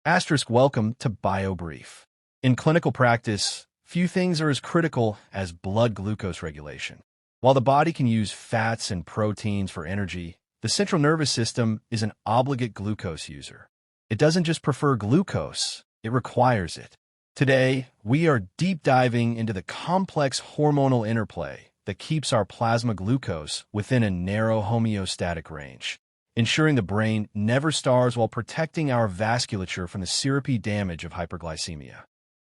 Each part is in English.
Welcome to BioBrief. In clinical practice, few things are as critical as blood glucose regulation. While the body can use fats and proteins for energy, the central nervous system is an obligate glucose user. It doesn't just prefer glucose, it requires it. Today, we are deep diving into the complex hormonal interplay that keeps our plasma glucose within a narrow homeostatic range, ensuring the brain never starves while protecting our vasculature from the syrupy damage of hyperglycemia.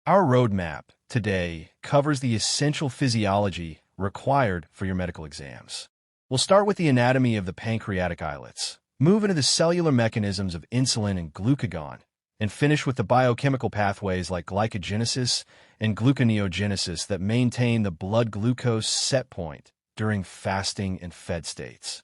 Our roadmap today covers the essential physiology required for your medical exams. We'll start with the anatomy of the pancreatic islets, move into the cellular mechanisms of insulin and glucagon, and finish with the biochemical pathways like glycogenesis and gluconeogenesis that maintain the blood glucose set point during fasting and fed states.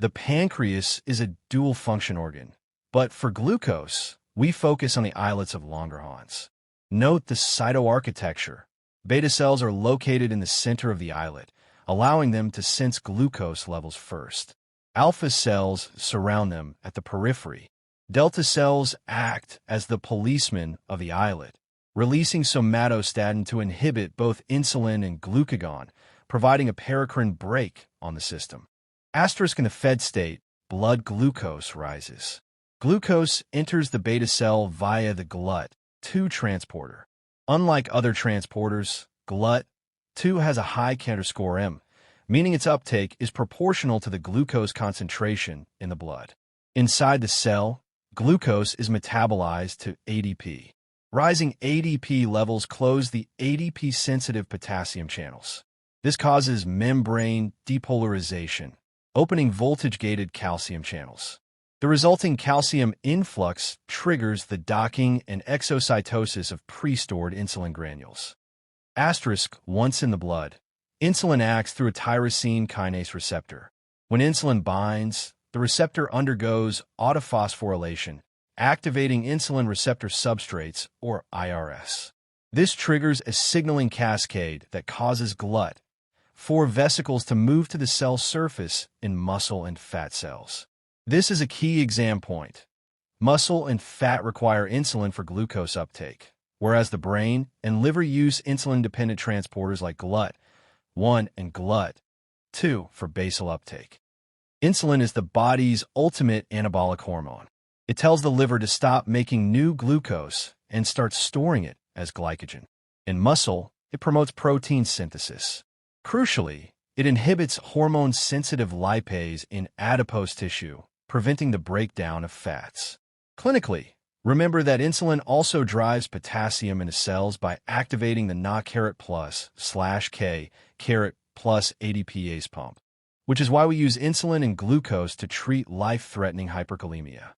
The pancreas is a dual-function organ, but for glucose, we focus on the islets of Langerhans. Note the cytoarchitecture. Beta cells are located in the center of the islet, allowing them to sense glucose levels first. Alpha cells surround them at the periphery. Delta cells act as the policemen of the islet, releasing somatostatin to inhibit both insulin and glucagon, providing a paracrine brake on the system. In the fed state, blood glucose rises. Glucose enters the beta cell via the GLUT2 transporter. Unlike other transporters, GLUT2 has a high counter score M, meaning its uptake is proportional to the glucose concentration in the blood. Inside the cell, glucose is metabolized to ADP. Rising ADP levels close the ADP-sensitive potassium channels. This causes membrane depolarization, opening voltage-gated calcium channels. The resulting calcium influx triggers the docking and exocytosis of pre-stored insulin granules. Once in the blood, insulin acts through a tyrosine kinase receptor. When insulin binds, the receptor undergoes autophosphorylation, activating insulin receptor substrates, or IRS. This triggers a signaling cascade that causes GLUT4 vesicles to move to the cell surface in muscle and fat cells. This is a key exam point. Muscle and fat require insulin for glucose uptake, whereas the brain and liver use insulin-dependent transporters like GLUT1 and GLUT2 for basal uptake. Insulin is the body's ultimate anabolic hormone. It tells the liver to stop making new glucose and start storing it as glycogen. In muscle, it promotes protein synthesis. Crucially, it inhibits hormone-sensitive lipase in adipose tissue, preventing the breakdown of fats. Clinically, remember that insulin also drives potassium into cells by activating the Na+/K ADPase pump, which is why we use insulin and glucose to treat life-threatening hyperkalemia.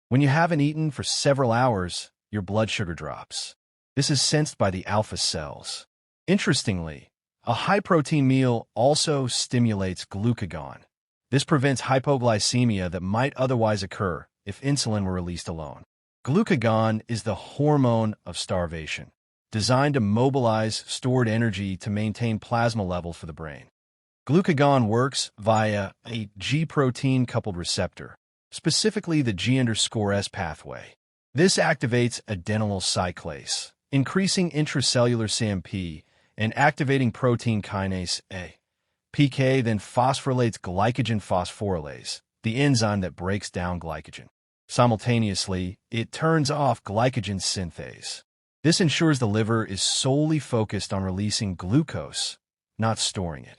When you haven't eaten for several hours, your blood sugar drops. This is sensed by the alpha cells. Interestingly, a high-protein meal also stimulates glucagon. This prevents hypoglycemia that might otherwise occur if insulin were released alone. Glucagon is the hormone of starvation, designed to mobilize stored energy to maintain plasma levels for the brain. Glucagon works via a G-protein-coupled receptor, specifically the G_S pathway. This activates adenylyl cyclase, increasing intracellular CMP and activating protein kinase A. PK then phosphorylates glycogen phosphorylase, the enzyme that breaks down glycogen. Simultaneously, it turns off glycogen synthase. This ensures the liver is solely focused on releasing glucose, not storing it.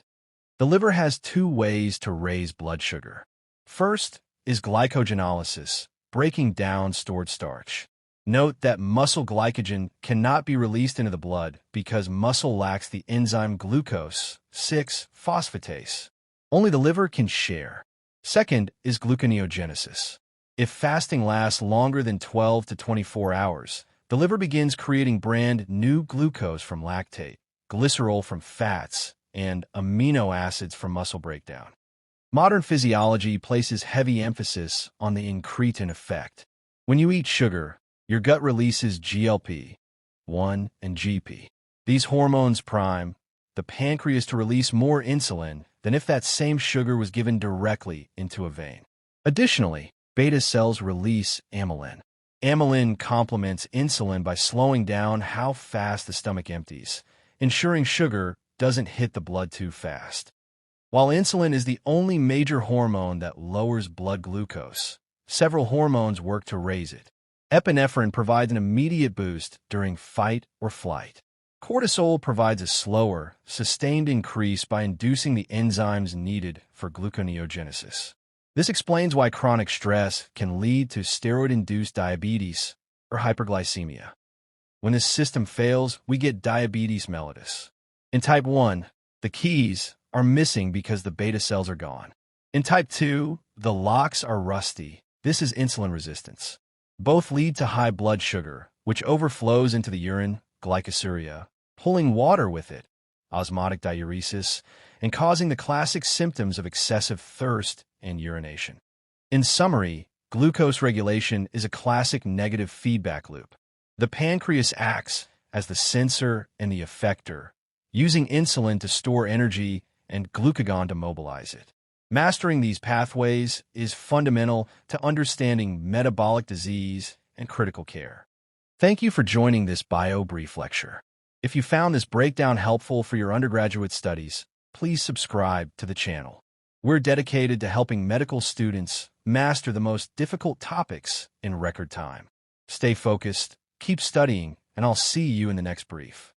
The liver has two ways to raise blood sugar. First is glycogenolysis, breaking down stored starch. Note that muscle glycogen cannot be released into the blood because muscle lacks the enzyme glucose 6-phosphatase. Only the liver can share. Second is gluconeogenesis. If fasting lasts longer than 12 to 24 hours, the liver begins creating brand new glucose from lactate, glycerol from fats, and amino acids from muscle breakdown. Modern physiology places heavy emphasis on the incretin effect. When you eat sugar, your gut releases GLP-1 and GP. These hormones prime the pancreas to release more insulin than if that same sugar was given directly into a vein. Additionally, beta cells release amylin, Amylin complements insulin by slowing down how fast the stomach empties, ensuring sugar doesn't hit the blood too fast. While insulin is the only major hormone that lowers blood glucose, several hormones work to raise it. Epinephrine provides an immediate boost during fight or flight. Cortisol provides a slower, sustained increase by inducing the enzymes needed for gluconeogenesis. This explains why chronic stress can lead to steroid-induced diabetes or hyperglycemia. When this system fails, we get diabetes mellitus. In type 1, the keys are missing because the beta cells are gone. In type 2, the locks are rusty. This is insulin resistance. Both lead to high blood sugar, which overflows into the urine, glycosuria, pulling water with it, osmotic diuresis, and causing the classic symptoms of excessive thirst and urination. In summary, glucose regulation is a classic negative feedback loop. The pancreas acts as the sensor and the effector, using insulin to store energy and glucagon to mobilize it. Mastering these pathways is fundamental to understanding metabolic disease and critical care. Thank you for joining this BioBrief lecture. If you found this breakdown helpful for your undergraduate studies, please subscribe to the channel. We're dedicated to helping medical students master the most difficult topics in record time. Stay focused, keep studying, and I'll see you in the next brief.